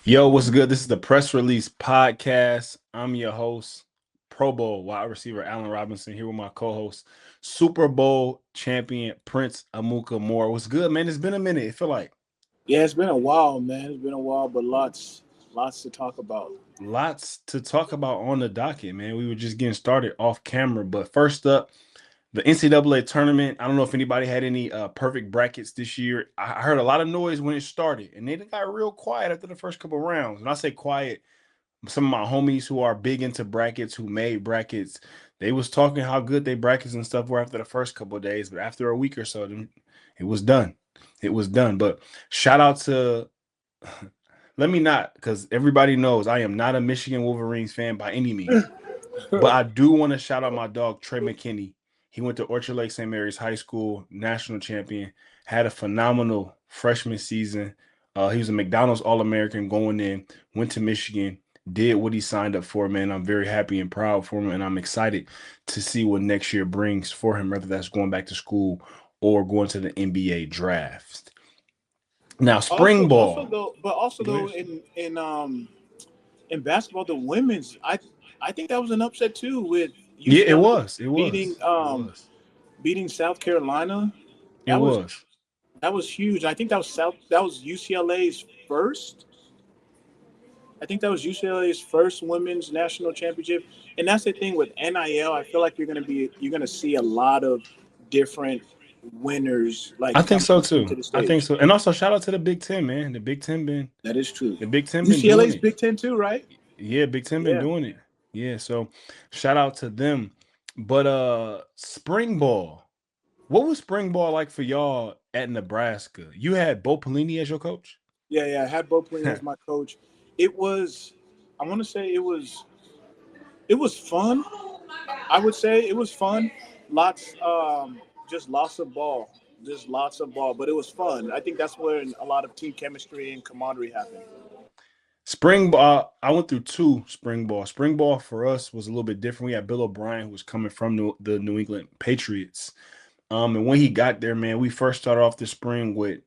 Yo, what's good? This is the Press Release Podcast. I'm your host, Pro Bowl wide receiver Allen Robinson, here with my co-host, Super Bowl champion Prince Amukamara. What's good, man? It's been a minute. It feel like Yeah, it's been a while, man. It's been a while, but lots to talk about. lots to talk about on the docket, man. We were just getting started off camera, but first up, the NCAA tournament. I don't know if anybody had any perfect brackets this year. I heard a lot of noise when it started, and then it got real quiet after the first couple rounds. When I say quiet, some of my homies who are big into brackets, who made brackets, they was talking how good they brackets and stuff were after the first couple of days, but after a week or so, it was done. It was done. But shout out to let me not, because everybody knows I am not a Michigan Wolverines fan by any means. But I do want to shout out my dog Trey McKinney. He went to Orchard Lake St. Mary's High School, national champion, had a phenomenal freshman season. He was a McDonald's All-American going in, went to Michigan, did what he signed up for, man. I'm very happy and proud for him, and I'm excited to see what next year brings for him, whether that's going back to school or going to the NBA draft. Now, spring ball. Also Go though, ahead. in basketball, the women's, I think that was an upset too with Yeah, it UCLA was. It beating was. It was. beating South Carolina. It That was was. that was huge. I think that was UCLA's first. I think that was UCLA's first women's national championship. And that's the thing with NIL. I feel like you're gonna see a lot of different winners I like think coming so into too. the I think stage. so. And also shout out to the Big Ten, man. That is true. The Big Ten been doing UCLA's it. Big Ten too, right? Yeah, Big Ten been Yeah. doing it. Yeah, so shout out to them. But spring ball. What was spring ball like for y'all at Nebraska? You had Bo Pelini as your coach? Yeah, yeah. I had Bo Pelini as my coach. It was, I want to say it was fun. I would say it was fun. Lots, just lots of ball, just lots of ball. But it was fun. I think that's where a lot of team chemistry and camaraderie happened. Spring ball, I went through two spring ball. Spring ball for us was a little bit different. We had Bill O'Brien, who was coming from the New England Patriots. And when he got there, man, we first started off the spring with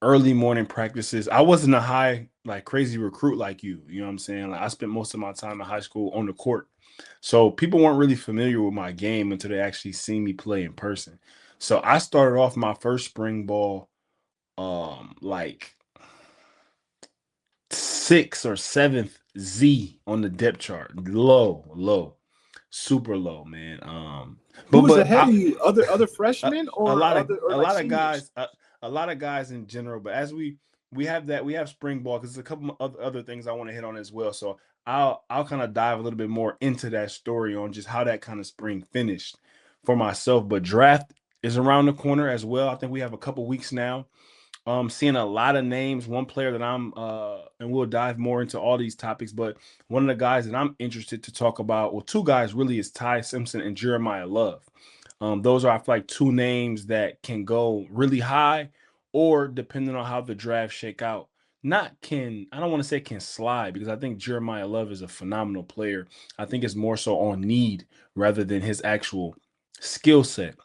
early morning practices. I wasn't a high, like crazy recruit like you. You know what I'm saying? Like I spent most of my time in high school on the court. So people weren't really familiar with my game until they actually see me play in person. So I started off my first spring ball like sixth or seventh Z on the depth chart. Low, low, super low, man. Who But was but ahead I of you? Other a, freshmen a or lot of other or a like lot of seniors? guys a lot of guys in general, but as we have that, we have spring ball because there's a couple of other things I want to hit on as well, so I'll kind of dive a little bit more into that story on just how that kind of spring finished for myself. But draft is around the corner as well. I think we have a couple weeks now. Seeing a lot of names. One player that I'm and we'll dive more into all these topics, but one of the guys that I'm interested to talk about, well, two guys really, is Ty Simpson and Jeremiah Love. Those are, I feel like, two names that can go really high, or depending on how the draft shake out, not can I don't want to say can slide, because I think Jeremiah Love is a phenomenal player. I think it's more so on need rather than his actual skill set.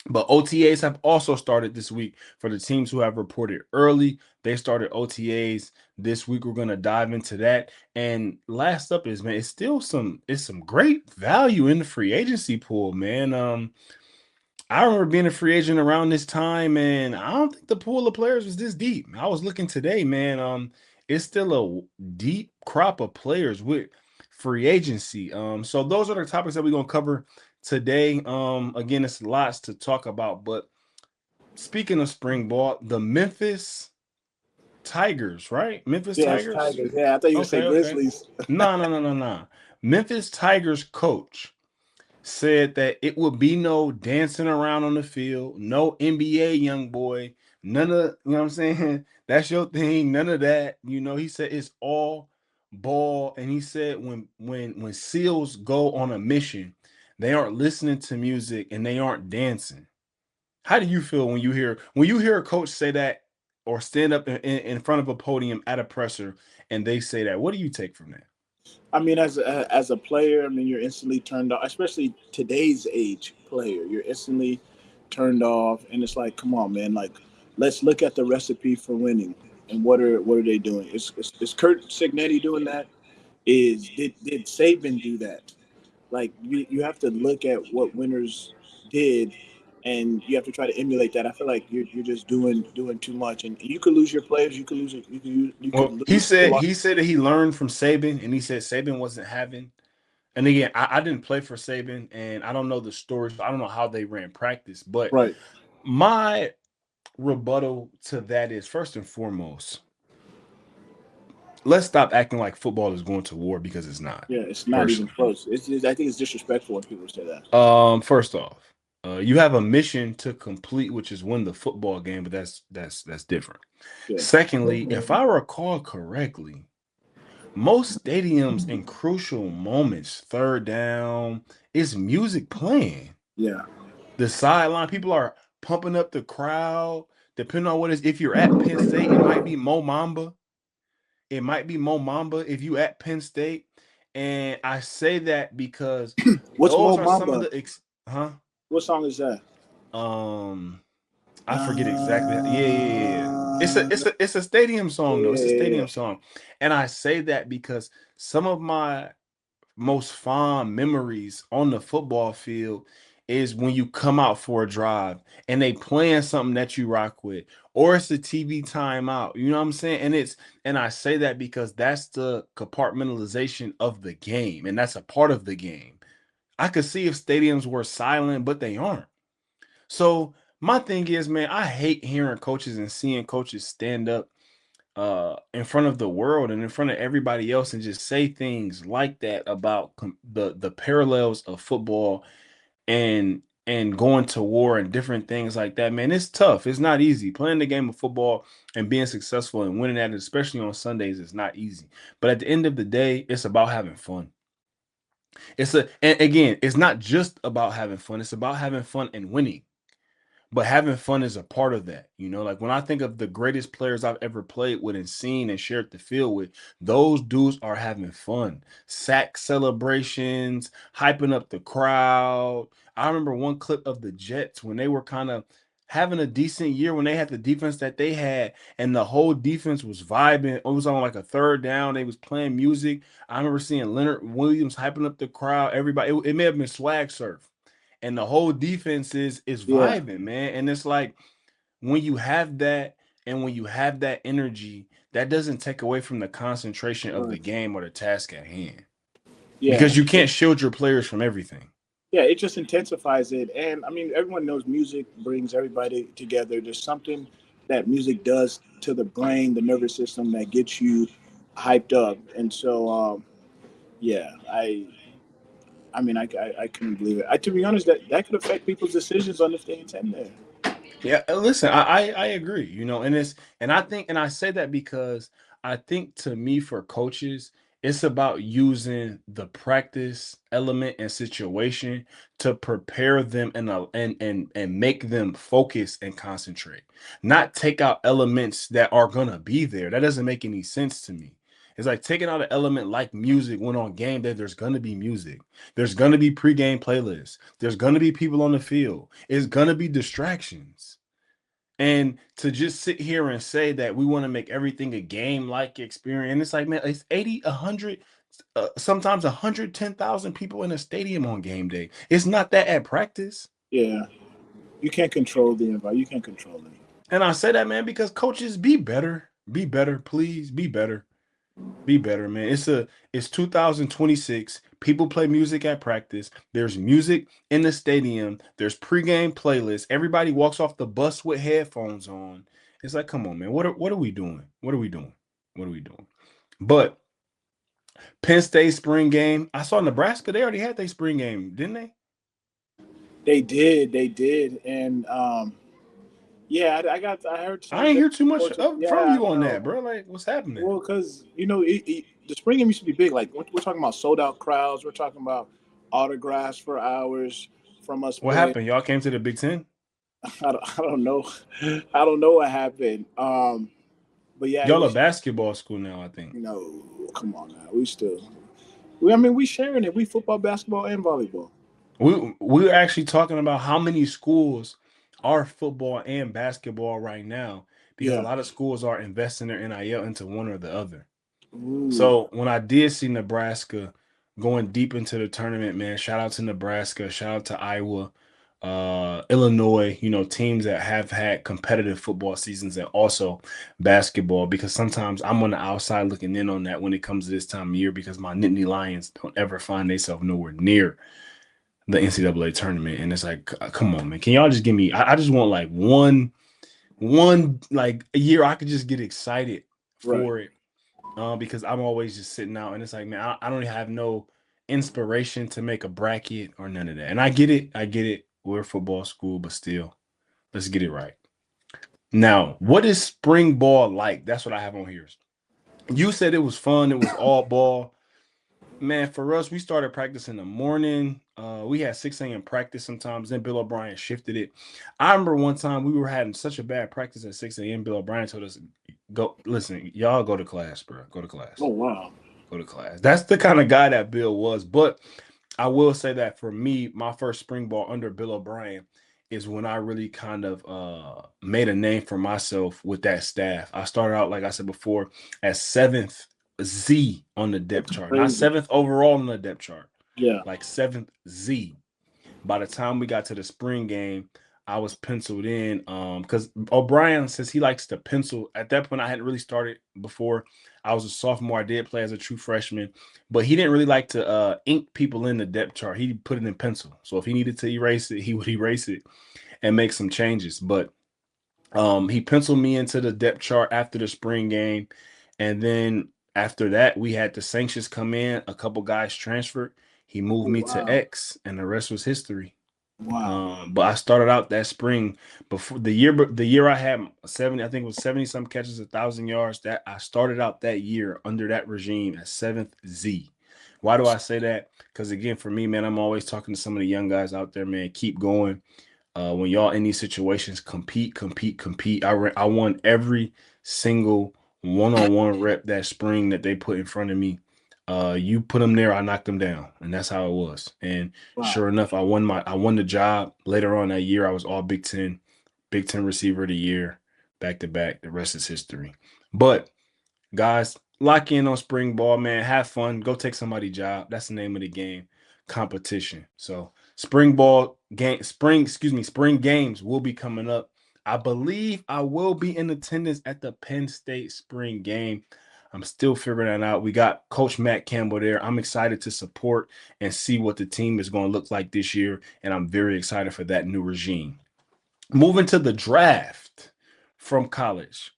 But OTAs have also started this week for the teams who have reported early. They started OTAs this week. We're gonna dive into that. And last up is, man, it's some great value in the free agency pool, man. I remember being a free agent around this time, and I don't think the pool of players was this deep. I was looking today, man. It's still a deep crop of players with free agency. So those are the topics that we're gonna cover today. Again, it's lots to talk about, but speaking of spring ball, the Memphis Tigers, right? Memphis Yes, Tigers. Tigers. Yeah, I thought you would say Okay, okay. Grizzlies. No, no, no, no, no. Memphis Tigers coach said that it would be no dancing around on the field, no NBA young boy, none of, you know what I'm saying? That's your thing, none of that. He said it's all ball. And he said when SEALs go on a mission, they aren't listening to music and they aren't dancing. How do you feel when you hear a coach say that, or stand up in front of a podium at a presser and they say that? What do you take from that? I mean, as a player, I mean, you're instantly turned off. Especially today's age player, you're instantly turned off, and it's like, come on, man, like let's look at the recipe for winning. and what are they doing? Is Kurt Signetti doing that? Did Saban do that? Like you have to look at what winners did, and you have to try to emulate that. I feel like you're just doing too much, and you could lose your players. You could lose it. You could Well, he lose said he philosophy. said that he learned from Saban, and he said Saban wasn't having. And again, I didn't play for Saban, and I don't know the stories. I don't know how they ran practice, but Right. my rebuttal to that is first and foremost, let's stop acting like football is going to war because it's not. Yeah, it's not even Personally, close. I think it's disrespectful when people say that. first off, you have a mission to complete, which is win the football game, but that's different. Yeah. Secondly, if I recall correctly, most stadiums in crucial moments, third down, is music playing. Yeah. The sideline, people are pumping up the crowd. Depending on what is, if you're at Penn State, it might be Mo Mamba. It might be Mo Mamba if you at Penn State. And I say that because What's Mo those are some of Mamba? the huh? What song is that? Um, I forget exactly. Yeah, yeah, yeah, yeah. Uh, It's a stadium song though. It's a yeah. stadium song. And I say that because some of my most fond memories on the football field is when you come out for a drive and they playing something that you rock with, or it's a TV timeout. You know what I'm saying? And I say that because that's the compartmentalization of the game, and that's a part of the game. I could see if stadiums were silent, but they aren't. So my thing is, man, I hate hearing coaches and seeing coaches stand up in front of the world and in front of everybody else and just say things like that about the parallels of football and going to war and different things like that. Man, it's tough. It's not easy playing the game of football and being successful and winning at it, especially on Sundays. Is not easy, but at the end of the day, it's about having fun. And again, it's not just about having fun, it's about having fun and winning. But having fun is a part of that. Like when I think of the greatest players I've ever played with and seen and shared the field with, those dudes are having fun. Sack celebrations, hyping up the crowd. I remember one clip of the Jets when they were kind of having a decent year when they had the defense that they had, and the whole defense was vibing. It was on like a third down. They was playing music. I remember seeing Leonard Williams hyping up the crowd. Everybody, it may have been swag surf, and the whole defense is Yeah. vibing, man. And it's like when you have that and when you have that energy, that doesn't take away from the concentration of the Right. game or the task at hand. Yeah. Because you can't shield your players from everything. Yeah, it just intensifies it. And I mean, everyone knows music brings everybody together. There's something that music does to the brain, the nervous system that gets you hyped up. And so, yeah, I mean, I couldn't believe it. To be honest, that could affect people's decisions on if they attend there. Yeah, listen, I agree, and I say that because I think to me for coaches, it's about using the practice element and situation to prepare them and make them focus and concentrate, not take out elements that are gonna be there. That doesn't make any sense to me. It's like taking out an element like music when on game day, there's gonna be music. There's gonna be pregame playlists. There's gonna be people on the field. It's gonna be distractions. And to just sit here and say that we want to make everything a game like experience, and it's like, man, it's 80, 100, sometimes 110,000 people in a stadium on game day. It's not that at practice. Yeah, you can't control the environment. You can't control it. And I say that, man, because coaches be better, please be better. Be better, man. It's 2026. People play music at practice. There's music in the stadium. There's pregame playlists. Everybody walks off the bus with headphones on. It's like, come on, man. What are we doing? What are we doing? What are we doing? But Penn State spring game. I saw Nebraska. They already had their spring game, didn't they? They did, and yeah, I heard I some ain't mixed hear too much reports. from Yeah, you I on know. that, bro. Like, what's happening? Well, because the spring game used to be big. Like we're talking about sold out crowds. We're talking about autographs for hours from us What playing. happened? Y'all came to the Big Ten. I don't know. I don't know what happened. But yeah, it Y'all a was. basketball school now, I think. Come on now. We still. I mean, we sharing it. We football, basketball, and volleyball. We're actually talking about how many schools are football and basketball right now because a Yeah. lot of schools are investing their NIL into one or the other. Ooh. So when I did see Nebraska going deep into the tournament, man, shout out to Nebraska, shout out to Iowa, Illinois, teams that have had competitive football seasons and also basketball, because sometimes I'm on the outside looking in on that when it comes to this time of year, because my Nittany Lions don't ever find themselves nowhere near the NCAA tournament. And it's like, come on, man. Can y'all just give me, I just want like one like a year I could just get excited Right. for it. Because I'm always just sitting out, and it's like, man, I don't have no inspiration to make a bracket or none of that. And I get it. I get it. We're a football school, but still, let's get it right. Now, what is spring ball like? That's what I have on here. You said it was fun. It was all ball. Man, for us, we started practice in the morning. We had 6 a.m. practice sometimes. Then Bill O'Brien shifted it. I remember one time we were having such a bad practice at 6 a.m. Bill O'Brien told us, go, listen, y'all go to class, bro. Go to class. Oh wow. Go to class. That's the kind of guy that Bill was. But I will say that for me, my first spring ball under Bill O'Brien is when I really kind of made a name for myself with that staff. I started out, like I said before, as seventh Z on the depth That's chart, not crazy. seventh overall on the depth chart, Yeah. like seventh Z. By the time we got to the spring game, I was penciled in because O'Brien says he likes to pencil. At that point, I hadn't really started before. I was a sophomore. I did play as a true freshman, but he didn't really like to ink people in the depth chart. He put it in pencil. So if he needed to erase it, he would erase it and make some changes. But he penciled me into the depth chart after the spring game, and then after that, we had the sanctions come in. A couple guys transferred. He moved Oh me to wow. X, and the rest was history. Wow. But I started out that spring before the year I had 70, I think it was 70 some catches, 1,000 yards. That I started out that year under that regime at seventh Z. Why do I say that? Because again, for me, man, I'm always talking to some of the young guys out there, man. Keep going. When y'all in these situations, compete, compete, compete. I won every single one-on-one rep that spring that they put in front of me. You put them there, I knocked them down, and that's how it was. And Wow. sure enough, I won the job. Later on that year, I was all Big Ten receiver of the year, back to back. The rest is history. But guys, lock in on spring ball, man. Have fun. Go take somebody's job. That's the name of the game. Competition. So spring games will be coming up. I believe I will be in attendance at the Penn State spring game. I'm still figuring that out. We got Coach Matt Campbell there. I'm excited to support and see what the team is going to look like this year, and I'm very excited for that new regime. Moving to the draft from college.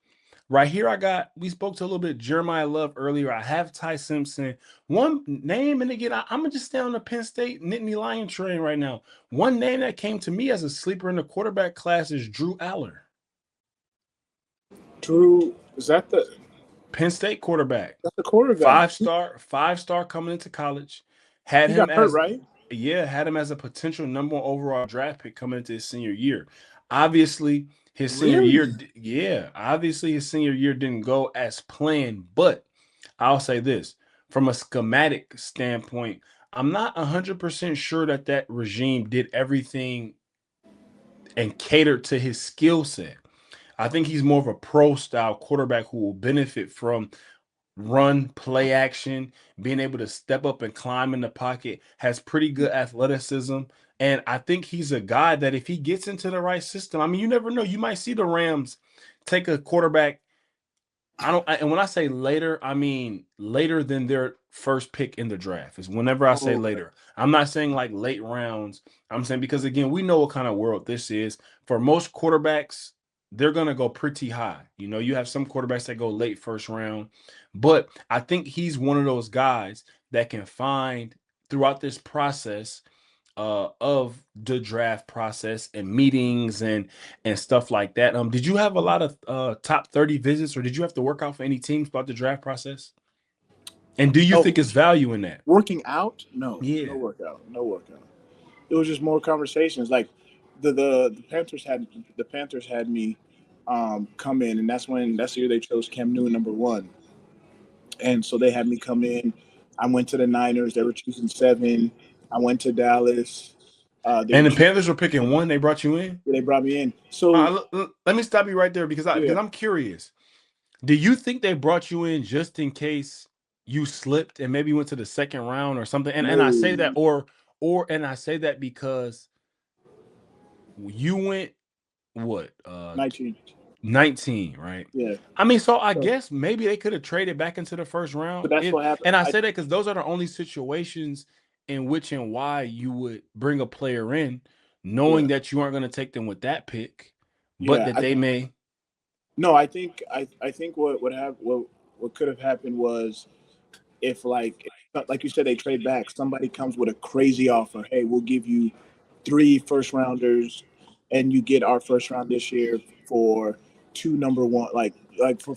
Right here, we spoke to a little bit Jeremiah Love earlier. I have Ty Simpson. One name, and again, I'm going to just stay on the Penn State Nittany Lion train right now. One name that came to me as a sleeper in the quarterback class is Drew Aller. Drew, is that the Penn State quarterback. that's the quarterback? Five-star coming into college. Had He got him hurt, as right? had him as a potential number one overall draft pick coming into his senior year. Obviously, Really? obviously his senior year didn't go as planned, but I'll say this, from a schematic standpoint, I'm not 100% sure that regime did everything and catered to his skill set. I think he's more of a pro style quarterback who will benefit from run, play action, being able to step up and climb in the pocket, has pretty good athleticism. And I think he's a guy that if he gets into the right system, I mean, you never know. You might see the Rams take a quarterback. And when I say later, I mean later than their first pick in the draft. Is whenever I say Oh, okay. later. I'm not saying like late rounds. I'm saying because again, we know what kind of world this is. For most quarterbacks, they're gonna go pretty high. You have some quarterbacks that go late first round, but I think he's one of those guys that can find throughout this process of the draft process and meetings and stuff like that. Did you have a lot of top 30 visits, or did you have to work out for any teams throughout the draft process? And do you Oh, think it's value in that? working out? No, no Yeah. workout, no workout. It was just more conversations. Like the Panthers had me come in, and that's the year they chose Cam Newton number one, and so they had me come in. I went to the Niners. They were choosing seven. I went to Dallas. They And were the Panthers were picking one. They brought you in. they brought me in. So Let me stop you right there because yeah, I'm curious. Do you think they brought you in just in case you slipped and maybe went to the second round or something? And I say that no, and I say that because you went what 19. 19, right? Yeah. I mean, so I So, guess maybe they could have traded back into the first so round. that's If what happened. and I say that because those are the only situations in which and why you would bring a player in, Yeah, knowing that you aren't going to take them with that pick, but yeah. that they may. No, I think what could have happened was if like you said they trade back, somebody comes with a crazy offer. Hey, we'll give you three first rounders, and you get our first round this year for two number one, like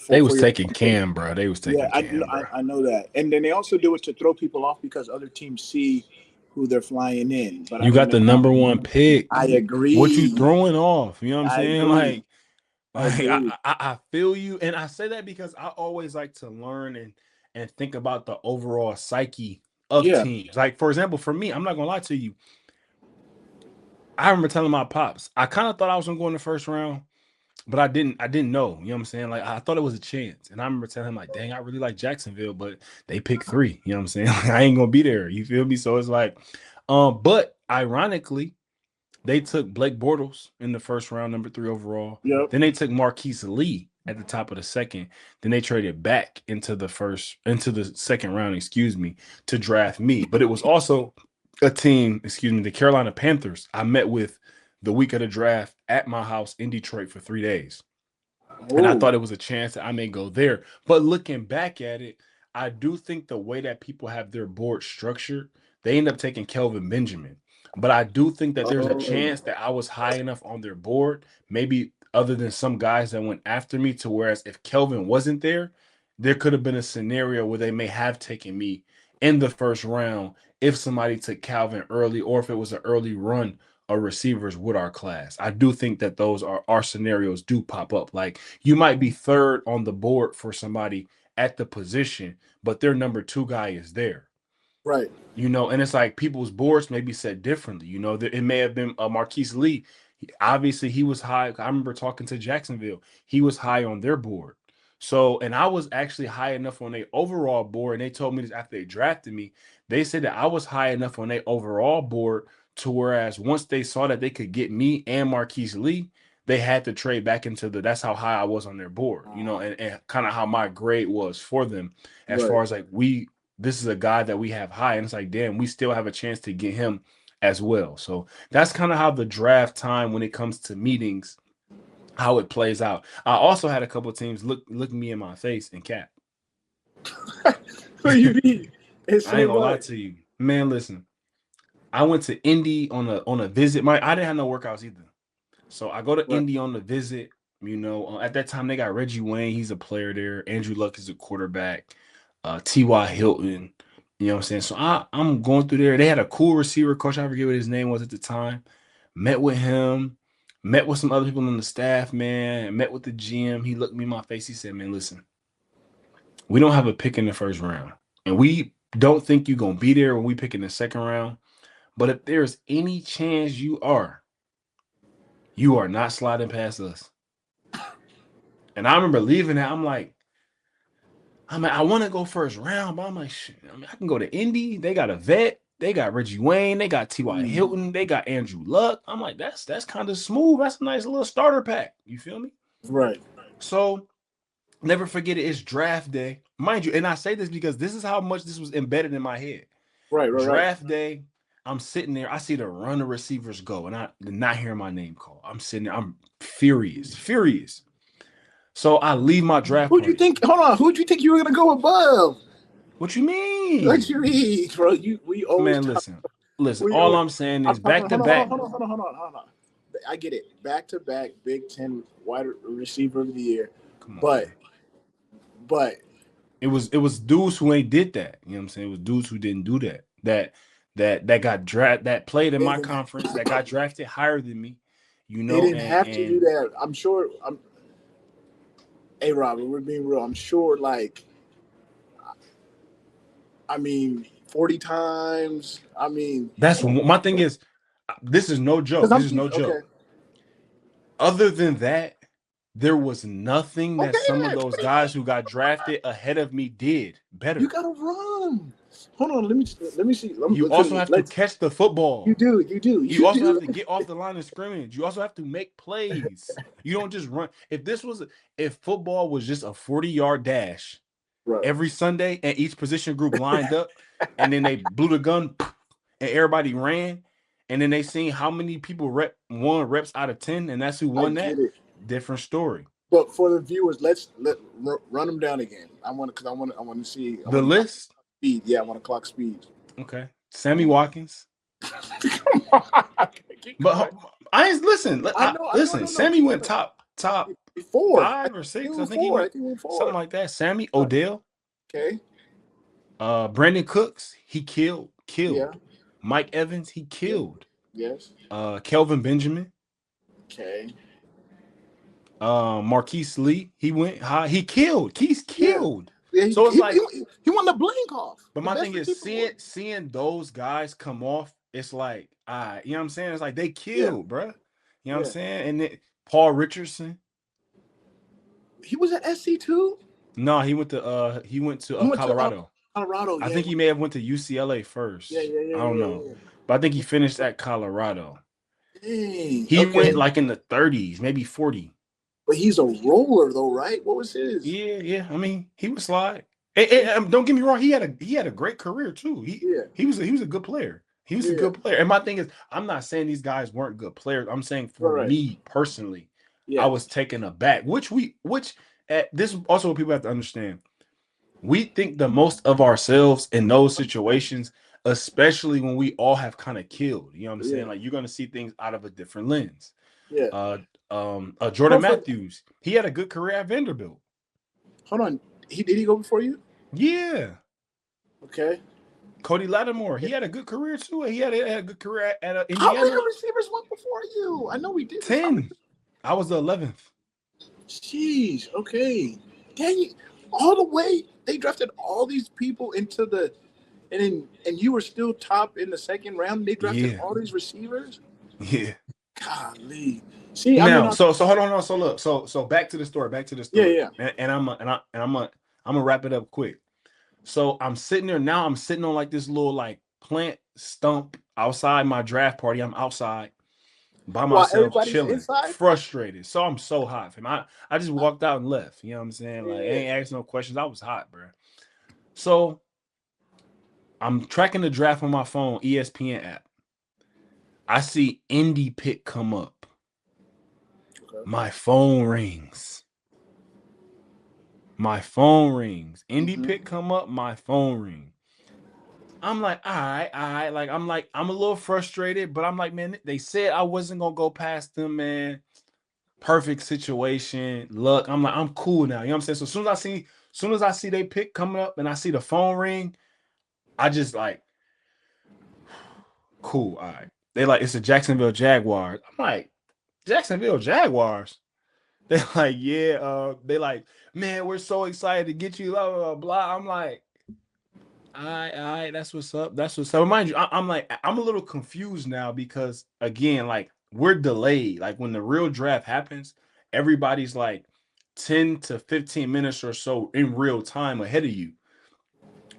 They was for your taking Cam, bro. They was yeah. taking Cam, bro. I know that, and then they also do it to throw people off because other teams see who they're flying in. But I You mean, got the number one I pick. What you agree. throwing off? You know what I'm I saying? agree. I Like agree. I feel you, and I say that because I always like to learn and think about the overall psyche of Yeah. teams. Like for example, for me, I'm not gonna lie to you. I remember telling my pops, I kind of thought I was gonna go in the first round, but I didn't know. You know what I'm saying? Like I thought it was a chance. And I remember telling him, like, dang, I really like Jacksonville, but they picked three. You know what I'm saying? Like, I ain't gonna be there. You feel me? So it's like, but ironically, they took Blake Bortles in the first round, number 3 overall. Yep. Then they took Marquise Lee at the top of the second. Then they traded back into the second round, excuse me, to draft me. But it was also a team, excuse me, the Carolina Panthers. I met with the week of the draft at my house in Detroit for 3 days. And I Oh. thought it was a chance that I may go there. But looking back at it, I do think the way that people have their board structured, they end up taking Kelvin Benjamin. But I do think that there's a Oh. chance that I was high enough on their board, maybe other than some guys that went after me, to whereas if Kelvin wasn't there, there could have been a scenario where they may have taken me in the first round if somebody took Calvin early or if it was an early run of receivers with our class. I do think that those are our scenarios do pop up. Like you might be third on the board for somebody at the position, but their number 2 guy is there. Right. And it's like people's boards may be set differently. It may have been Marquise Lee. Obviously, he was high. I remember talking to Jacksonville. He was high on their board. So, and I was actually high enough on their overall board. And they told me this after they drafted me. They said that I was high enough on their overall board to whereas once they saw that they could get me and Marquise Lee, they had to trade back into that's how high I was on their board, and kind of how my grade was for them as Right. far as like this is a guy that we have high, and it's like, damn, we still have a chance to get him as well. So that's kind of how the draft time when it comes to meetings, how it plays out. I also had a couple of teams look me in my face and cap. What do you mean? And I say ain't gonna lie what? to you, man. Listen, I went to Indy on a visit. I didn't have no workouts either, so I go to Right. Indy on the visit. At that time they got Reggie Wayne. He's a player there. Andrew Luck is a quarterback. T.Y. Hilton. You know what I'm saying? So I'm going through there. They had a cool receiver coach. I forget what his name was at the time. Met with him. Met with some other people on the staff, man. Met with the GM. He looked me in my face. He said, man, listen, we don't have a pick in the first round. And we don't think you're going to be there when we pick in the second round. But if there's any chance you are not sliding past us. And I remember leaving that. I want to go first round, but I'm like, shit. I can go to Indy. They got a vet. They got Reggie Wayne. They got T.Y. Mm. Hilton. They got Andrew Luck. I'm like, that's kind of smooth. That's a nice little starter pack. You feel me? Right. So never forget it. It's draft day, mind you. And I say this because this is how much this was embedded in my head. Right. Right. Right. Draft day. I'm sitting there. I see the runner receivers go, and I did not hear my name called. I'm sitting there. I'm furious, furious. So I leave my draft Who'd you party. think? Hold on. Who'd you think you were gonna go above? What you What mean? you mean, bro? We always Man, talk. listen. We All always, I'm saying I'm is talking. back to Hold on. back. Hold on. Hold on. Hold on. Hold on. Hold on. I get it. Back to back Big Ten wide receiver of the year, Come on, but man. but It was dudes who ain't did that. You know what I'm saying? It was dudes who didn't do that. That got drafted, that played in they my didn't. conference, that got drafted higher than me. They didn't And have to do that. I'm sure. Hey, Robert, we're being real. I'm sure. I mean, 40 times. I mean, that's my thing is This is no Because joke. I'm This is no okay. joke. Other than that, there was nothing that Okay, some of man, those guys who got drafted ahead of me did you better. gotta run. Hold on, let me see. You Because also have to let's catch the football. you You also have do. to get off the line of scrimmage. You also have to make plays. You don't just run. If football was just a 40-yard dash Right. every Sunday and each position group lined up and then they blew the gun and everybody ran and then they seen how many people won reps out of 10 and that's who I won get that, it. different story. But for the viewers, run them down again. I want to see. I The want to list, speed. Yeah, I want to clock speed. okay. Sammy Watkins. Come on, keep going. But I ain't listen. I know, Listen, no. Sammy Keep went going. top Four. I five or think he six. I went think he four. I went think he went something four. like that. Sammy Right. Odell, Okay. Brandon Cooks, he Yeah. killed. Mike Evans, he Yeah. killed. Yes. Kelvin Benjamin, Okay. Marquise Lee, he went high. He killed. He's Yeah. killed. Yeah. So it's like, He won the blink off. but The my best thing is receiver award. seeing those guys come off. It's like, you know what I'm saying? It's like they Yeah. killed, bruh. You know what I'm Yeah. saying? And then Paul Richardson. He was at SC too. No, he went to He went to Colorado. Colorado. I Yeah. think he may have went to UCLA Yeah. first. Yeah. I Yeah. don't Yeah. know. Yeah. But I think he finished at Colorado. Dang. He Okay. went like in the 30s, maybe 40. But he's a roller though, right? What was his? Yeah. I mean, he was slide. Don't get me wrong, he had a great career too. Yeah. He was a good player. He was a Yeah. good player. And my thing is, I'm not saying these guys weren't good players. I'm saying for Right. me personally, I Yeah. was taken aback. Which at this is also what people have to understand. We think the most of ourselves in those situations, especially when we all have kind of killed. You know what I'm Yeah. saying? Like you're gonna see things out of a different lens. Yeah. Jordan Don't forget. Matthews, he had a good career at Vanderbilt. Hold on. Did he go before you? Yeah. Okay. Cody Lattimore, he had a good career too. He had a good career at How many Indiana. receivers went before you? I know we did this. 10. I was the 11th. Jeez. Okay. Dang it. All the way they drafted all these people into the and you were still top in the second round. They drafted Yeah. all these receivers. Yeah. Golly. See, I mean, Now, so hold on. So look, so back to the story. Back to the story. yeah. And I'm gonna wrap it up quick. So I'm sitting there now. I'm sitting on like this little like plant stump outside my draft party. I'm outside by While myself, everybody's chilling, inside. frustrated. So I'm so hot, fam. I just walked out and left. You know what I'm saying? Like I Yeah. ain't asked no questions. I was hot, bro. So I'm tracking the draft on my phone, ESPN app. I see Indy pick come up. Okay. My phone rings. Indy pick come up. My phone ring. I'm like, all right. Like, I'm a little frustrated, but I'm like, man, they said I wasn't gonna go past them, man. Perfect situation, luck. I'm like, I'm cool now. You know what I'm saying? So soon as I see they pick coming up and I see the phone ring, I just like, cool. All right. They like, it's the Jacksonville Jaguars. I'm like, Jacksonville Jaguars. They're like, yeah. They like, man, we're so excited to get you. Blah blah blah. Blah. I'm like, all right, that's what's up. That's what's up. Mind you, I'm like, I'm a little confused now because again, like we're delayed. Like when the real draft happens, everybody's like 10 to 15 minutes or so in real time ahead of you.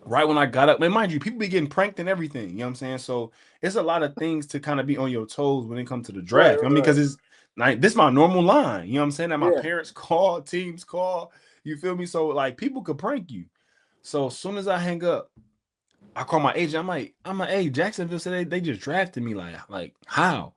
Right when I got up, and mind you, people be getting pranked and everything. You know what I'm saying? So it's a lot of things to kind of be on your toes when it comes to the Right. draft. I mean, because it's like this is my normal line. You know what I'm saying? That my Yeah. parents call, teams call. You feel me? So like people could prank you. So as soon as I hang up, I call my agent. I'm like, hey, Jacksonville said they just drafted me. Like how?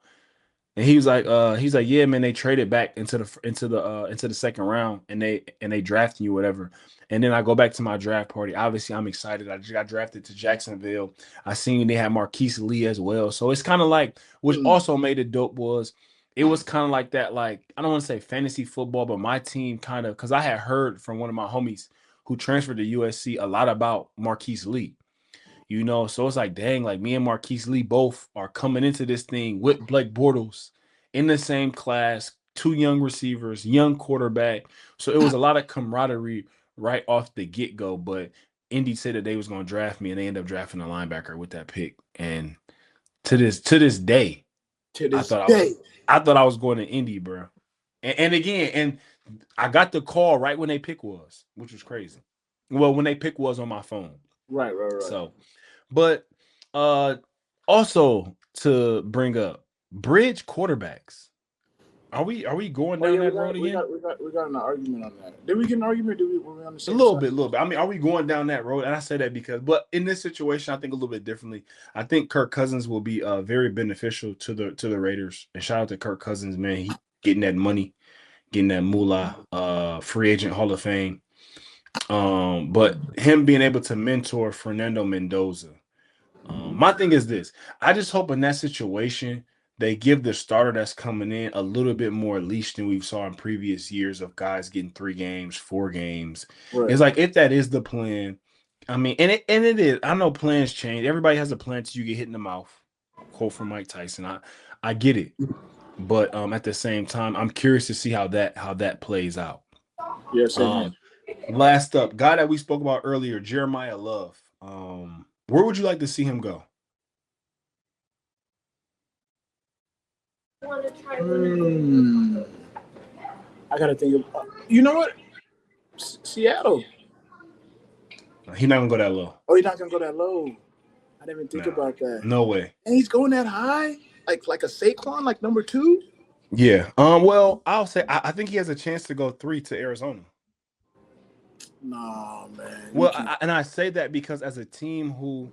And he's like, yeah, man, they traded back into the second round and they drafted you, whatever. And then I go back to my draft party. Obviously, I'm excited. I just got drafted to Jacksonville. I seen they had Marquise Lee as well. So it's kind of like, which also made it dope was it was kind of like that, like, I don't want to say fantasy football, but my team kind of, because I had heard from one of my homies who transferred to USC a lot about Marquise Lee. You know, so it's like, dang, like me and Marquise Lee both are coming into this thing with Blake Bortles in the same class, two young receivers, young quarterback. So it was a lot of camaraderie right off the get-go. But Indy said that they was gonna draft me, and they ended up drafting a linebacker with that pick. And to this day, To I this thought I was day. I thought I was going to Indy, bro. And again, and I got the call right when they pick was, which was crazy. Well, when they pick was on my phone. Right, right, right. So, but uh also to bring up bridge quarterbacks. Are we going Oh down yeah, that road again? we got an argument on that. Did we get an argument? Were we on the A same little side? bit, a little bit. I mean, are we going down that road? And I say that because, but in this situation, I think a little bit differently. I think Kirk Cousins will be very beneficial to the Raiders. And shout out to Kirk Cousins, man. He getting that money, getting that moolah, free agent Hall of Fame. But him being able to mentor Fernando Mendoza. My thing is this: I just hope in that situation they give the starter that's coming in a little bit more leash than we've saw in previous years of guys getting 3 games, 4 games. Right. It's like if that is the plan, I mean, and it is. I know plans change. Everybody has a plan until you get hit in the mouth. Quote from Mike Tyson. I get it, but at the same time, I'm curious to see how that plays out. Yeah, same here. Um, Last up, guy that we spoke about earlier, Jeremiah Love. Where would you like to see him go? Hmm. I gotta think of. You know what? Seattle. He's not gonna go that low. Oh, he's not gonna go that low. I didn't even think No, about that. no way. And he's going that high, like a Saquon, like number two. Yeah. Well, I'll say I think he has a chance to go 3 to Arizona. Nah, man, you Well, can't. and I say that because as a team who,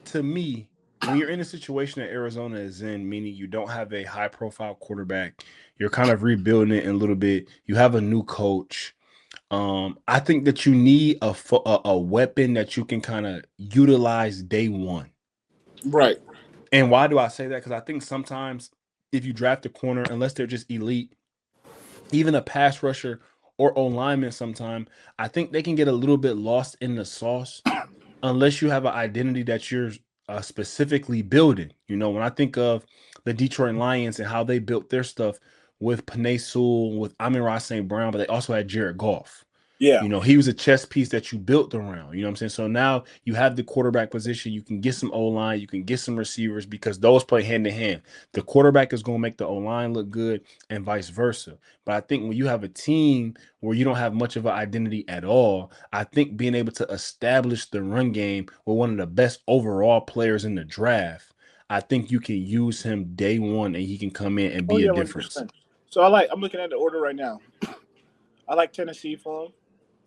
to me, when you're in a situation that Arizona is in, meaning you don't have a high profile quarterback, you're kind of rebuilding it a little bit. You have a new coach. I think that you need a weapon that you can kind of utilize day one. Right. And why do I say that? Because I think sometimes if you draft a corner, unless they're just elite, even a pass rusher or O lineman, sometime I think they can get a little bit lost in the sauce unless you have an identity that you're specifically building. You know, when I think of the Detroit Lions and how they built their stuff with Panay Sewell, with Amon-Ra St. Brown, but they also had Jared Goff. Yeah. You know, he was a chess piece that you built around. You know what I'm saying? So now you have the quarterback position. You can get some O line, you can get some receivers because those play hand in hand. The quarterback is going to make the O line look good and vice versa. But I think when you have a team where you don't have much of an identity at all, I think being able to establish the run game with one of the best overall players in the draft, I think you can use him day one and he can come in and Oh be a yeah, one hundred difference. percent. So I'm looking at the order right now. I like Tennessee for him.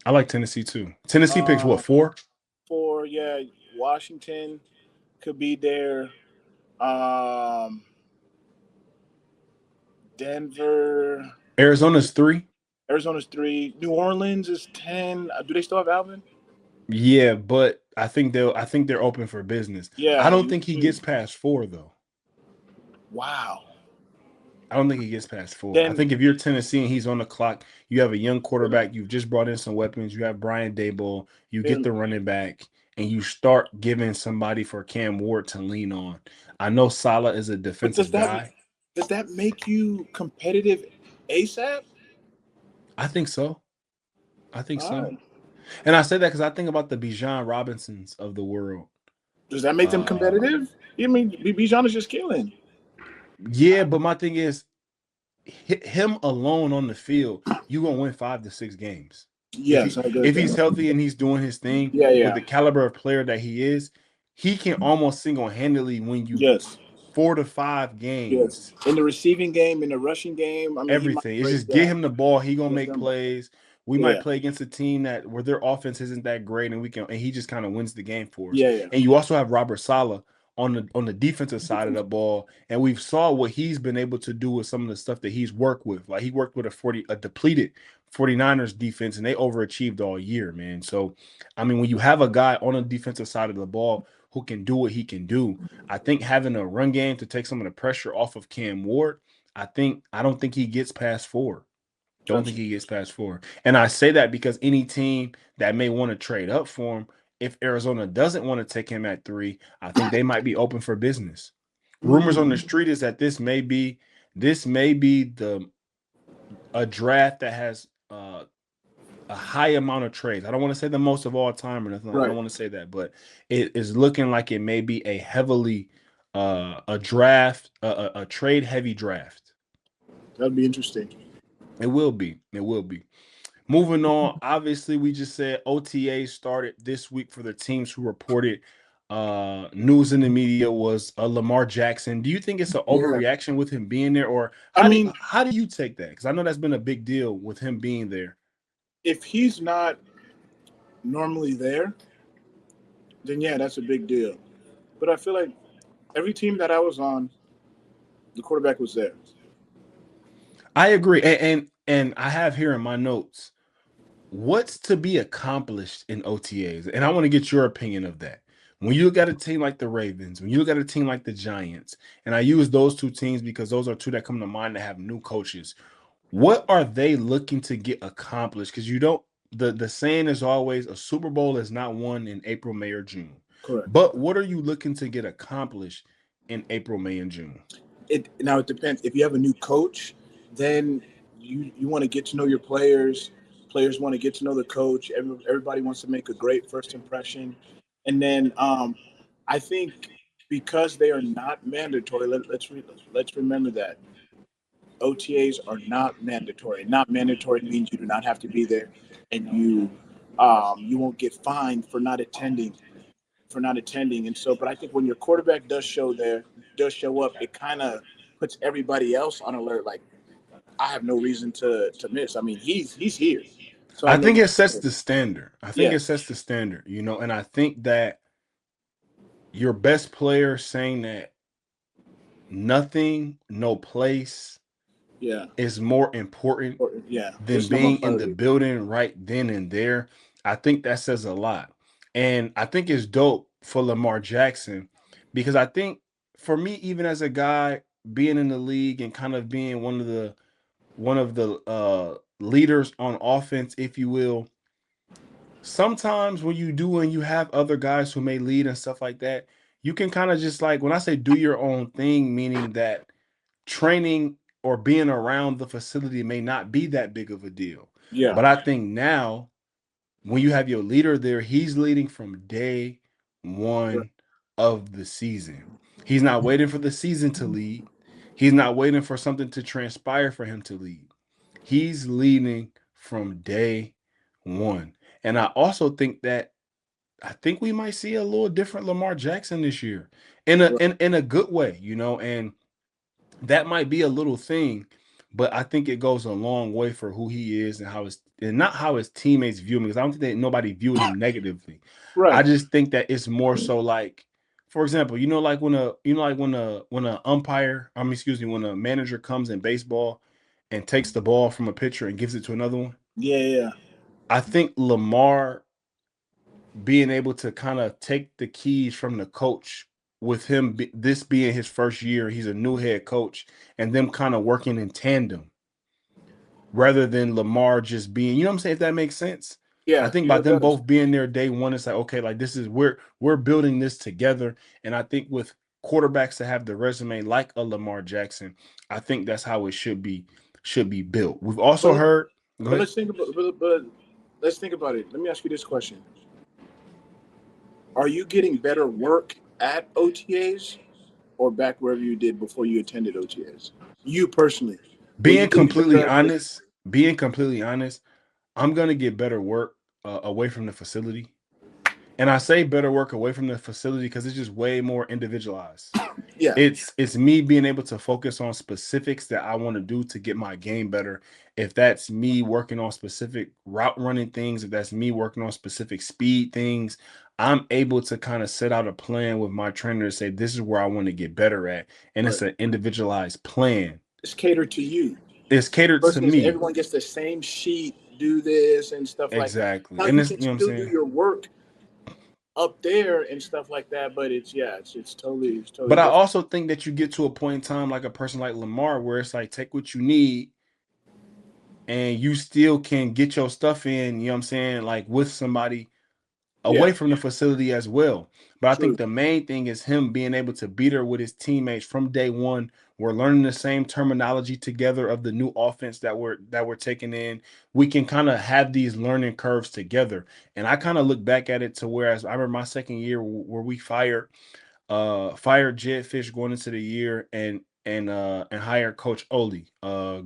I like Tennessee too. Tennessee picks what, Uh, 4? for yeah, Washington could be there. Um, Denver, Arizona's 3. Arizona's three. New Orleans is 10. Do they still have Alvin? Yeah, but I think they're open for business. I Yeah, don't you think he too. gets past 4 though. Wow. I don't think he gets past 4. I Then think if you're Tennessee and he's on the clock, you have a young quarterback, you've just brought in some weapons, you have Brian Daboll, you get then the running back, and you start giving somebody for Cam Ward to lean on. I know Salah is a but defensive guy. does that make you competitive ASAP? I think so. I think All so. right. And I say that because I think about the Bijan Robinsons of the world. Does that make them Uh competitive? You mean Bijan is just killing? yeah, but my thing is him alone on the field, you gonna win 5 to 6 games. If Yes, he I agree with if he's that. healthy and he's doing his thing Yeah, with yeah. the caliber of player that he is, he can almost single handedly win you Yes. 4 to 5 Yes. games. In the receiving game, in the rushing game, I mean, he might Everything. It's break. just get Yeah. him the ball. He gonna Yes, make them. plays. We might Yeah. play against a team that where their offense isn't that great, and he just kind of wins the game for us. Yeah, yeah. And you also have Robert Saleh on the defensive side of the ball, and we've saw what he's been able to do with some of the stuff that he's worked with. Like he worked with a depleted 49ers defense, and they overachieved all year, man. So, I mean, when you have a guy on the defensive side of the ball who can do what he can do, I think having a run game to take some of the pressure off of Cam Ward, I don't think he gets past 4. Don't think Gotcha. he gets past 4. And I say that because any team that may want to trade up for him, if Arizona doesn't want to take him at 3, I think they might be open for business. Rumors on the Mm. street is that this may be the a draft that has a high amount of trades. I don't want to say the most of all time or nothing. I Right. don't want to say that, but it is looking like it may be a heavily a draft, a trade heavy draft. That'd be interesting. It will be. It will be. Moving on, obviously, we just said OTA started this week for the teams who reported news in the media was Lamar Jackson. Do you think it's an Yeah. overreaction with him being there, or I mean, how do you take that? Because I know that's been a big deal with him being there. if he's not normally there, then yeah, that's a big deal. But I feel like every team that I was on, the quarterback was there. I agree, and I have here in my notes what's to be accomplished in OTAs, and I want to get your opinion of that. When you look at a team like the Ravens, when you look at a team like the Giants, and I use those two teams because those are two that come to mind that have new coaches. What are they looking to get accomplished? Because you don't the saying is always a Super Bowl is not won in April, May, or June. Correct. But what are you looking to get accomplished in April, May, and June? It depends. If you have a new coach, then you want to get to know your players. Players want to get to know the coach. Everybody wants to make a great first impression, and then I think because they are not mandatory. Let's remember that OTAs are not mandatory. Not mandatory means you do not have to be there, and you won't get fined for not attending. And so, but I think when your quarterback does show up, it kind of puts everybody else on alert. Like I have no reason to miss. I mean, he's here, so I have I no think reason it sets to the miss. standard. I think Yeah, it sets the standard, and I think that your best player saying that nothing, no place yeah, is more important yeah. than It's number one being in the priority. building right then and there. I think that says a lot. And I think it's dope for Lamar Jackson because I think for me, even as a guy being in the league and kind of being one of the leaders on offense, if you will, sometimes when you do and you have other guys who may lead and stuff like that, you can kind of just like when I say do your own thing, meaning that training or being around the facility may not be that big of a deal. Yeah, But I think now, when you have your leader there, he's leading from day right, one of the season. He's not waiting for the season to lead. He's not waiting for something to transpire for him to lead. He's leading from day one. And I also think that I think we might see a little different Lamar Jackson this year in a right, in a good way, and that might be a little thing, but I think it goes a long way for who he is and not how his teammates view him because I don't think that nobody viewed him negatively. I right. just think that it's more so like, for example, like when a umpire, excuse me, when a manager comes in baseball and takes the ball from a pitcher and gives it to another one. Yeah, yeah, I think Lamar being able to kind of take the keys from the coach with this being his first year, he's a new head coach, and them kind of working in tandem rather than Lamar just being, what I'm saying, if that makes sense. I yeah. think by Yeah, it them does. both being there day one, it's like, okay, like this is we're building this together. And I think with quarterbacks to have the resume like a Lamar Jackson, I think that's how it should be built. We've also But heard, go but ahead. let's think about but let's think about it. Let me ask you this question: are you getting better work at OTAs or back wherever you did before you attended OTAs? You personally, were you Being getting better completely at the? honest, being completely honest, I'm gonna get better work away from the facility, and I say better work away from the facility because it's just way more individualized. Yeah, It's me being able to focus on specifics that I want to do to get my game better. If that's me working on specific route running things, if that's me working on specific speed things, I'm able to kind of set out a plan with my trainer to say this is where I want to get better at, and right. it's an individualized plan. It's catered to you It's catered to versus me. everyone gets the same sheet, do this and stuff like that. Exactly. Now And you it's, can what I'm still do saying? your work up there and stuff like that, but it's totally But I different. also think that you get to a point in time like a person like Lamar where it's like take what you need and you still can get your stuff in, you know what I'm saying, like with somebody Yeah, away from the facility as well. But I think true. the main thing is him being able to be there with his teammates from day one. We're learning the same terminology together of the new offense that we're taking in. We can kind of have these learning curves together. And I kind of look back at it to whereas I remember my second year where we fired fired Jed Fish going into the year and hired Coach Oli,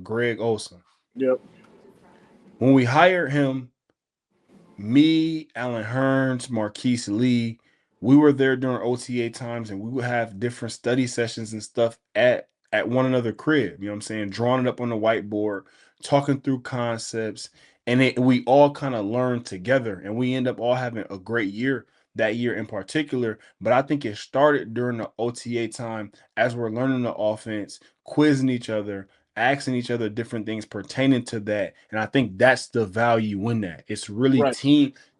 Greg Olson. Yep. When we hired him, me, Alan Hearns, Marquise Lee, we were there during OTA times, and we would have different study sessions and stuff at one another crib. You know what I'm saying? Drawing it up on the whiteboard, talking through concepts, and we all kind of learned together, and we end up all having a great year that year in particular. But I think it started during the OTA time as we're learning the offense, quizzing each other, asking each other different things pertaining to that. And I think that's the value in that. It's really Right.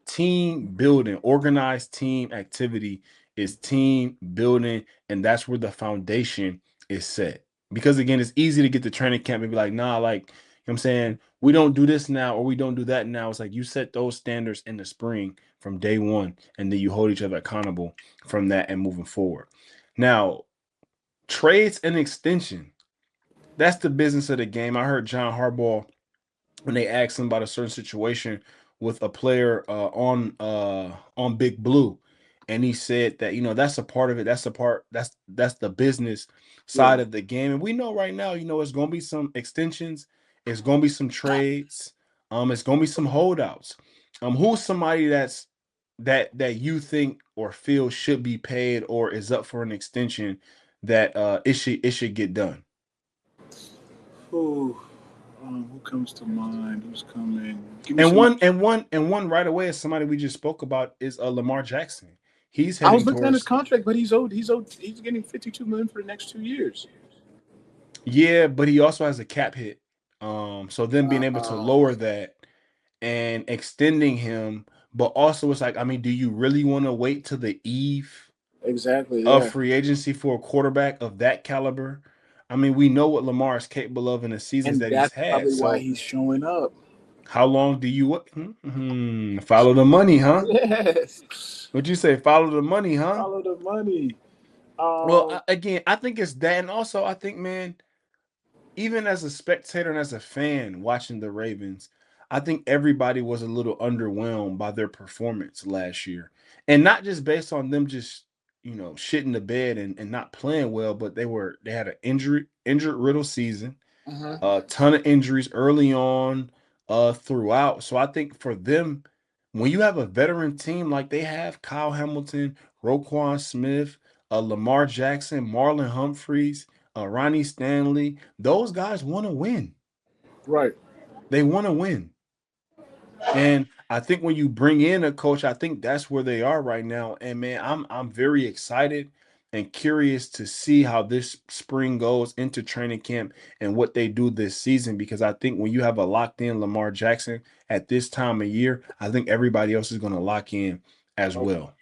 team building, organized team activity is team building, and that's where the foundation is set. Because again, it's easy to get to training camp and be like, nah, like, you know what I'm saying, we don't do this now or we don't do that now. It's like you set those standards in the spring from day one, and then you hold each other accountable from that and moving forward. Now, trades and extension, that's the business of the game. I heard John Harbaugh when they asked him about a certain situation with a player on Big Blue, and he said that that's a part of it. That's a part. That's the business Yeah. side of the game, and we know right now, it's going to be some extensions. It's going to be some trades. It's going to be some holdouts. Who's somebody that you think or feel should be paid or is up for an extension that it should get done? Who who comes to mind? Who's coming? Give me And some. one right away is somebody we just spoke about is Lamar Jackson. He's I was heading looking at his towards contract, but he's owed. He's owed. He's getting 52 million for the next 2 years. yeah, but he also has a cap hit. So them being able to Uh, lower that and extending him, but also it's like, I mean, do you really want to wait to the eve exactly. of Yeah. free agency for a quarterback of that caliber? I mean, we know what Lamar is capable of in the seasons And that he's that's had. probably why So he's showing up. how long do you follow the money, huh? Yes. What'd you say? Follow the money, huh? Follow the money. Well, Um. again, I think it's that, and also I think, man, even as a spectator and as a fan watching the Ravens, I think everybody was a little underwhelmed by their performance last year, and not just based on them just shitting the bed and not playing well, but they had an injured riddle season, Mhm. a ton of injuries early on, throughout. So I think for them, when you have a veteran team like they have, Kyle Hamilton, Roquan Smith, Lamar Jackson, Marlon Humphreys, Ronnie Stanley, those guys want to win. Right. They want to win. And I think when you bring in a coach, I think that's where they are right now. And man, I'm very excited and curious to see how this spring goes into training camp and what they do this season, because I think when you have a locked in Lamar Jackson at this time of year, I think everybody else is going to lock in as Okay. well.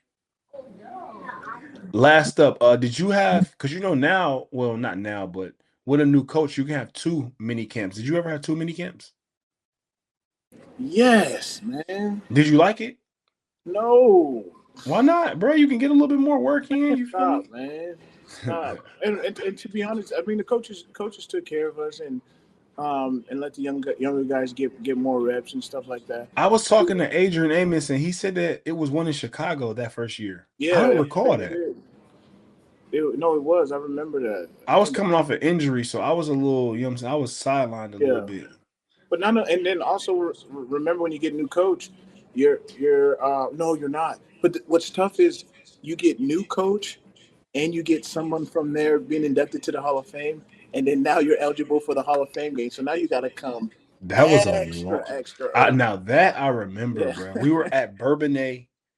Last up, did you have, because now, well, not now, but with a new coach, you can have two mini camps. Did you ever have two mini camps? Yes, man. Did you like it? No. Why not, bro? You can get a little bit more work in. You feel Stop, me? man. Stop. And to be honest, I mean the coaches took care of us and let the younger guys get more reps and stuff like that. I was talking to Adrian Amos, and he said that it was one in Chicago that first year. I Yeah, don't it, recall it that. did. No, it was. I remember that. I I was think. coming off an injury, so I was a little, what I'm saying? I was sidelined a little Yeah, bit. but not. And then also remember when you get a new coach, you're no, you're not. But what's tough is you get new coach and you get someone from there being inducted to the Hall of Fame, and then now you're eligible for the Hall of Fame game. So now you got to come That was a long. extra early. Now that I remember, Yeah, bro. We were at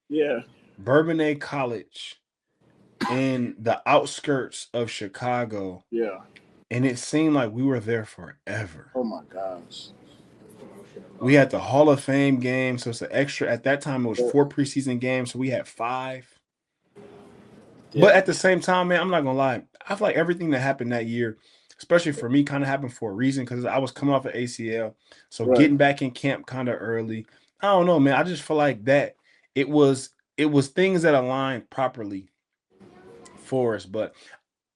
yeah. Bourbonnais College in the outskirts of Chicago, Yeah. and it seemed like we were there forever. Oh my gosh. We had the Hall of Fame game, so it's an extra. At that time, it was Yeah. 4 preseason games, so we had 5. But Yeah. at the same time, man, I'm not gonna lie. I feel like everything that happened that year, especially for me, kind of happened for a reason because I was coming off of ACL. So Right. getting back in camp kind of early. I don't know, man. I just feel like that it was things that aligned properly for us. But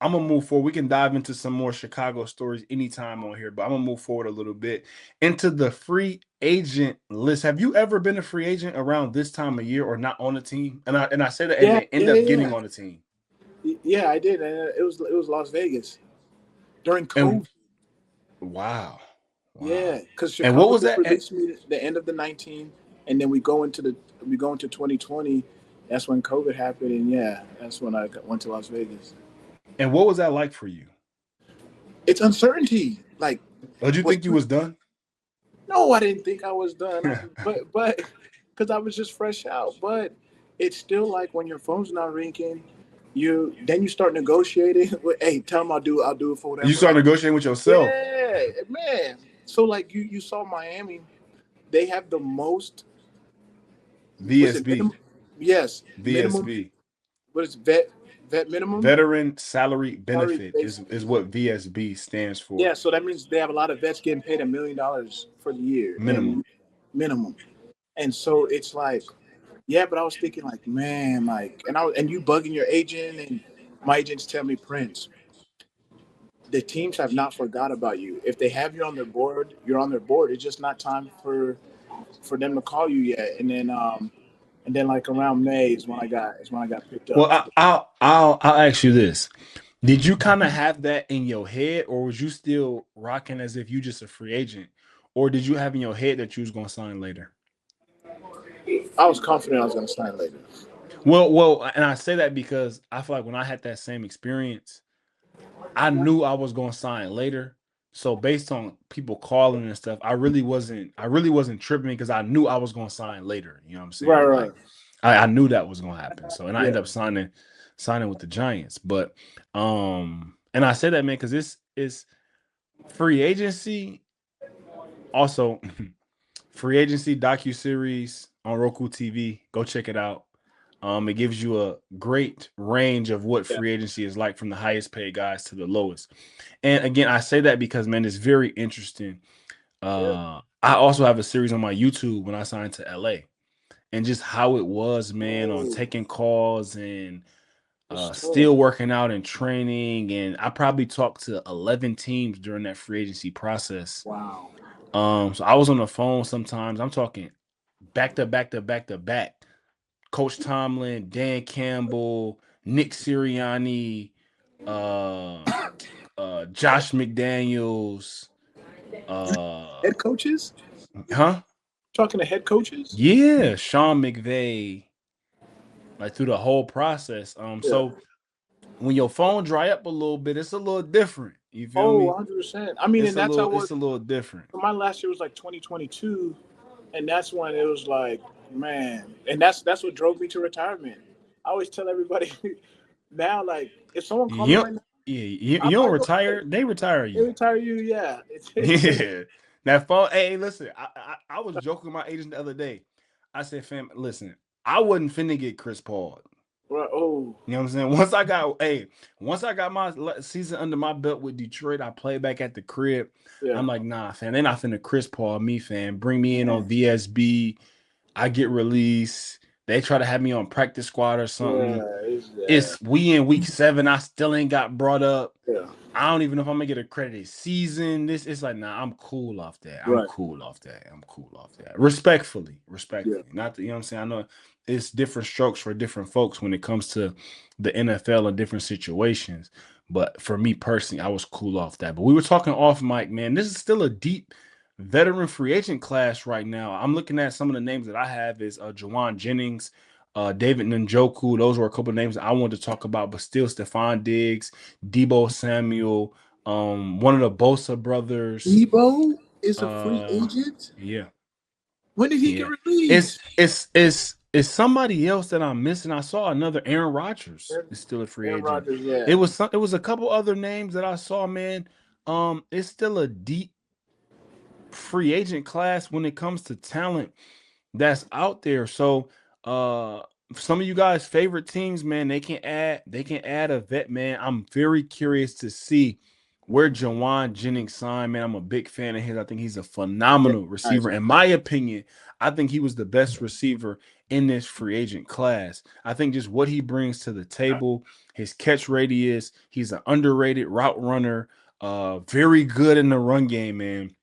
I'm gonna move forward. We can dive into some more Chicago stories anytime on here, but I'm gonna move forward a little bit into the free agent list. Have you ever been a free agent around this time of year or not on a team? And I say that, and Yeah. they end Yeah. up Yeah. getting Yeah. on a team. Yeah, I did, and it was Las Vegas during And COVID. wow, wow. Yeah, because And what Chicago was just that? released me the end of the 19, and then we go into 2020. That's when COVID happened, and yeah, that's when went to Las Vegas. And what was that like for you? It's uncertainty. Like, Did you was think you was done? no, I didn't think I was done. But because I was just fresh out. But it's still like when your phone's not ringing, you start negotiating. Hey, tell them I'll do it for You whatever. start Like, negotiating with yourself. yeah, man. So like you saw Miami, they have the most. Was it VSB, minimum? Yes, minimum. VSB, What is vet minimum? Veteran Salary Salary Benefit base. is what VSB stands for. Yeah, so that means they have a lot of vets getting paid $1 million for the year Minimum. and minimum. And so it's like, yeah, but I was thinking like, man, like, and you bugging your agent, and my agents tell me, Prince, the teams have not forgot about you. If they have you on their board, you're on their board. It's just not time for them to call you yet. And then like around May is when I got picked Well, up. I'll ask you this: did you kind of have that in your head, or was you still rocking as if you just a free agent, or did you have in your head that you was gonna sign later? I was confident I was going to sign later. And I say that because I feel like when I had that same experience, I knew I was gonna sign later. So based on people calling and stuff, I really wasn't tripping because I knew I was gonna sign later. You know what I'm Right, saying? right. Like I knew that was gonna happen. So and I Yeah. ended up signing with the Giants. But and I say that man because this is free agency. Also, free agency docu series on Roku TV. Go check it out. It gives you a great range of what Yeah. free agency is like from the highest paid guys to the lowest. And again, I say that because man, it's very interesting. Yeah. I also have a series on my YouTube when I signed to LA and just how it was, man, on Oh, taking calls and it's tough. still working out and training. And I probably talked to 11 teams during that free agency process. Wow. So I was on the phone sometimes. I'm talking back to back to back to back. Coach Tomlin, Dan Campbell, Nick Sirianni, uh, Josh McDaniels, uh, Head coaches? huh? Talking to head coaches? Yeah, Sean McVay, like through the whole process. Yeah. So when your phone dry up a little bit, it's a little different. You feel Oh, me? 100%. I mean, and that's how it was. It's a little different. My last year was like 2022, and that's when it was like, man, and that's what drove me to retirement. I always tell everybody now, like, if someone called me You, right now, yeah, I you don't might go, hey, retire. They retire they you. retire you. Yeah, it's Yeah. That phone. Hey, listen. I was joking with my agent the other day. I said, fam, listen. I wasn't finna get Chris Paul. right. Oh, You know what I'm saying? Once I got my season under my belt with Detroit, I played back at the crib. yeah, I'm like, nah, fam, they not finna Chris Paul me, fam. Bring me in on man, VSB. I get released. They try to have me on practice squad or something. yeah, It's we in week 7. I still ain't got brought up. yeah, I don't even know if I'm gonna get a credit season. This it's like, nah, I'm cool off that. I'm right, cool off that. I'm cool off that. Respectfully, yeah, respectfully. Not the, you know what I'm saying? I know it's different strokes for different folks when it comes to the NFL and different situations. But for me personally, I was cool off that. But we were talking off mic, man. This is still a deep veteran free agent class right now. I'm looking at some of the names that I have is Jawan Jennings, David Njoku. Those were a couple of names that I wanted to talk about, but still Stephon Diggs, Debo Samuel, one of the Bosa brothers. Debo is a free Uh, agent. yeah, When did he get yeah. It's released? it's it's it's somebody else that I'm missing. I saw another Aaron Rodgers Aaron, is still a free Aaron agent. Rodgers. Yeah, It was a couple other names that I saw, man. It's still a deep free agent class when it comes to talent that's out there. So some of you guys' favorite teams, man, they can add a vet, man. I'm very curious to see where Jawan Jennings signed, man. I'm a big fan of his. I think he's a yeah, phenomenal nice. receiver. In my opinion, I think he was the best receiver in this free agent class. I think just what he brings to the table, his catch radius, he's an underrated route runner, very good in the run game, man.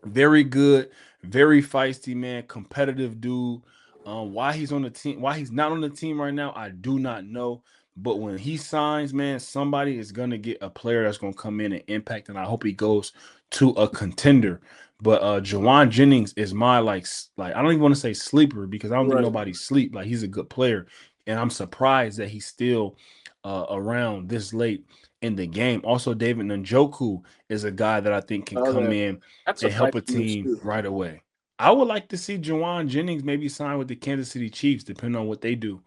Very good, very feisty man, competitive dude. Why he's on the team, why he's not on the team right now, I do not know. But when he signs, man, somebody is gonna get a player that's gonna come in and impact, and I hope he goes to a contender. But Jawan Jennings is my like I don't even want to say sleeper because I don't think Right. nobody sleep. Like he's a good player, and I'm surprised that he's still around this late in the game. Also, David Njoku is a guy that I think can Oh, come in that's a and help price a news team too. right away. I would like to see Jawan Jennings maybe sign with the Kansas City Chiefs, depending on what they do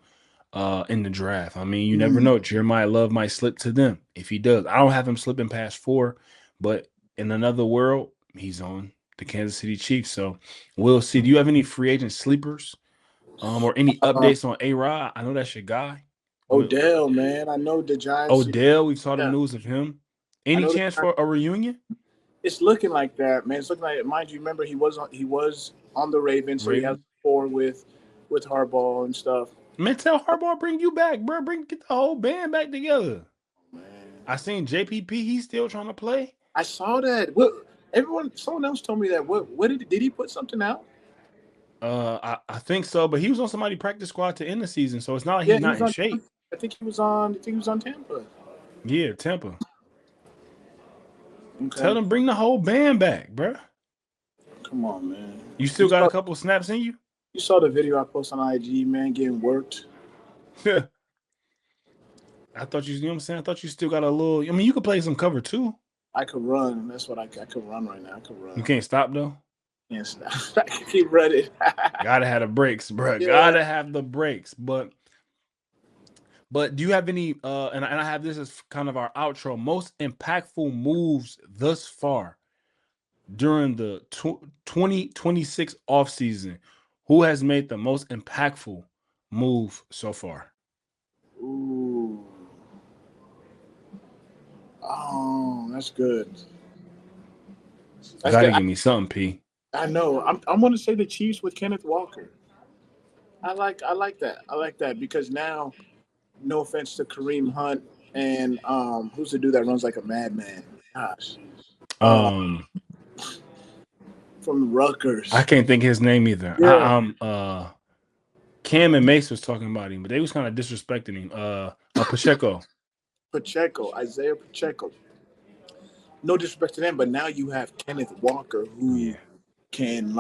in the draft. I mean, you never Mm. know. Jeremiah Love might slip to them. If he does, I don't have him slipping past 4, but in another world, he's on the Kansas City Chiefs. So we'll see. Do you have any free agent sleepers or any Uh, updates on A-Rod? I know that's your guy. Odell, man, I know the Giants. Odell, we saw the Yeah, news of him. I Any know the chance Giants. for a reunion? It's looking like that, man. It's looking like. Mind you, remember he was on the Ravens, so he has Raven? rapport with Harbaugh and stuff. Man, tell Harbaugh bring you back, bro. Get the whole band back together. Man, I seen JPP. He's still trying to play. I saw that. What someone else told me that. What did he put something out? I think so, but he was on somebody practice squad to end the season, so it's not like Yeah, he's he not was in on. shape. I think he was on Tampa. Yeah, Tampa. Okay, Tell them bring the whole band back, bro. come on, man. You still got a couple snaps in you? You saw the video I posted on IG, man, getting worked. I thought you know what I'm saying? I thought you still got a little. I mean, you could play some cover too. I could run. That's what I could run right now. I could You run. can't stop though. Yes, I can keep running. Gotta have the breaks, bro. Yeah. Gotta have the breaks. But do you have any and I have this as kind of our outro, most impactful moves thus far during the 2026 offseason? Who has made the most impactful move so far? Ooh. Oh, that's good. You That's gotta good. give me something, P. I know. I'm going to say the Chiefs with Kenneth Walker. I like that. I like that because now, no offense to Kareem Hunt and who's the dude that runs like a madman? Gosh, uh, Um from I Rutgers. can't think his name either. Yeah, Cam and Mace was talking about him, but they was kind of disrespecting him. Pacheco. Pacheco, Isaiah Pacheco. No disrespect to them, but now you have Kenneth Walker who Yeah. can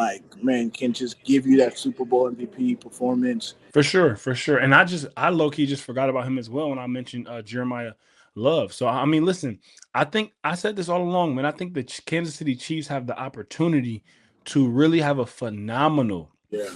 can just give you that Super Bowl MVP performance. For sure, for sure. And I low key just forgot about him as well when I mentioned Jeremiah Love. So I mean, listen, I think I said this all along, man. I think the Kansas City Chiefs have the opportunity to really have a phenomenal Yeah,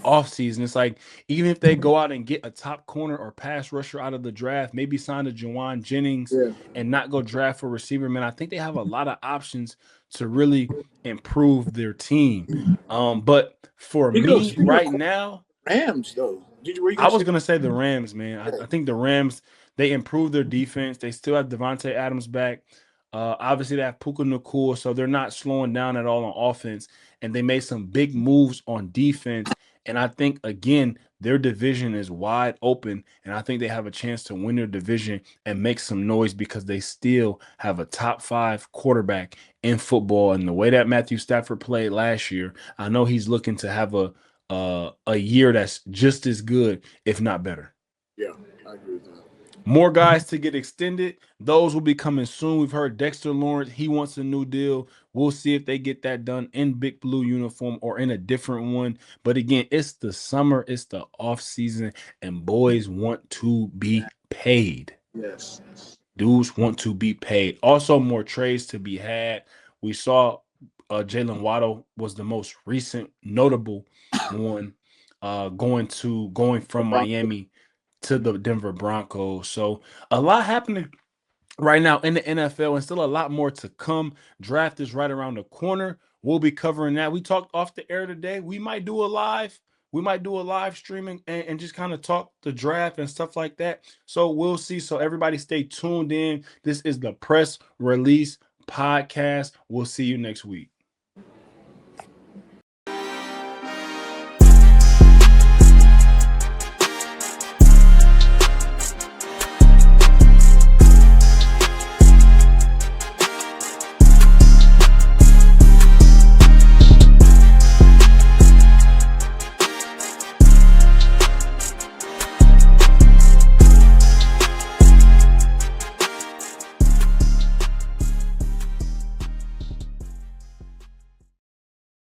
offseason. It's like even if they go out and get a top corner or pass rusher out of the draft, maybe sign a Jawan Jennings yeah. and not go draft for receiver, man. I think they have a lot of options to really improve their team. But for me Speaking of right now, Rams, though, were you I gonna was say? gonna say the Rams, man. I think the Rams they improved their defense. They still have Devontae Adams back. Obviously, they have Puka Nakua, so they're not slowing down at all on offense. And they made some big moves on defense. And I think again, their division is wide open, and I think they have a chance to win their division and make some noise because they still have a top 5 quarterback in football. And the way that Matthew Stafford played last year, I know he's looking to have a year that's just as good, if not better. Yeah, I agree with that. More guys to get extended. Those will be coming soon. We've heard Dexter Lawrence, he wants a new deal. We'll see if they get that done in big blue uniform or in a different one. But again, it's the summer, it's the off season, and boys want to be paid. Yes. Dudes want to be paid. Also, more trades to be had. We saw Jalen Waddle was the most recent notable one, going from Miami to the Denver Broncos. So a lot happening right now in the NFL, and still a lot more to come. Draft is right around the corner. We'll be covering that. We talked off the air today. We might do a live. We might do a live streaming and just kind of talk the draft and stuff like that. So we'll see. So everybody stay tuned in. This is the Press Release Podcast. We'll see you next week.